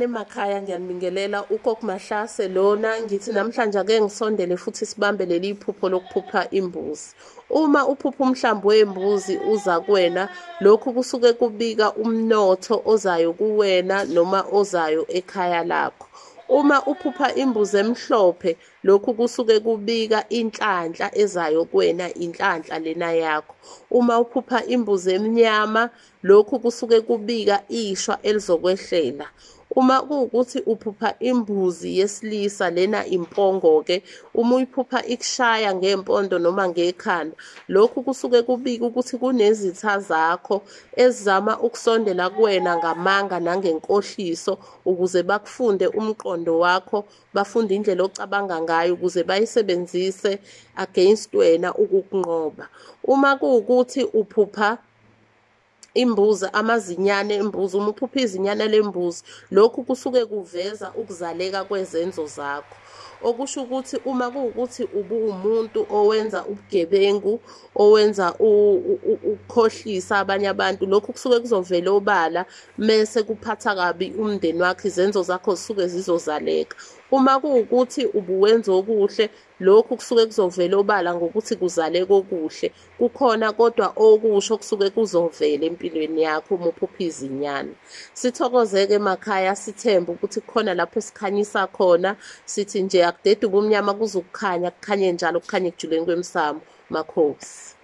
Emakhaya ngiyanibingelela ugogo Mahlase lona ngithi namhlanje ake ngisondele futhi sibambe leli iphupho lokuphupha imbuzi. Uma uphupha umhlambi wembuzi uza kuwena, lokhu kusuke kubika umnotho ozayo kuwena noma ozayo ekhaya lakho. Uma uphupha imbuzi emhlophe, lokhu kusuke kubika inhlanhla ezayo kuwena, inhlanhla lena yakho. Uma uphupha imbuzi emnyama, lokhu kusuke kubika ishwa elizokwehlela. Uma kuwukuthi uphupha imbuzi yesilisa lena impongo-ke, uma uyiphupha ikushaya ngempondo noma ngekhanda, lokhu kusuke kubika ukuthi kunezitha zakho ezizama ukusondela kuwena ngamanga nangenkohliso ukuze bakufunde umqondo wakho, bafunde indlela ocabanga ngayo ukuze bayisebenzise against wena ukukunqoba. Uma kuwukuthi uphupha imbuzi amazinyane embuzi, uma uphupha izinyane lembuzi, lokhu kusuke kuveza ukuzaleka kwezenzo zakho. Okusho ukuthi uma kuwukuthi ubuwumuntu owenza ubugebengu, owenza ukukhohlisa abanye abantu, lokhu kusuke kuzovela obala mese kuphatha kabi umndeni wakho, izenzo zakho zisuke zizozaleka. Uma kuwukuthi ubuwenza okuhle, lokhu kusuke kuzovela obala ngokuthi kuzaleka okuhle. Kukhona kodwa okusho kusuke kuzovela empilweni yakho uma uphupha izinyane. Sithokozeke emakhaya, sithembe ukuthi kukhona lapho sikhanyisa khona. Sithi nje akudede ubumnyama kuze ukukhanya, kukhanye njalo, kukhanye ekujuleni kwemsamo. Makhosi.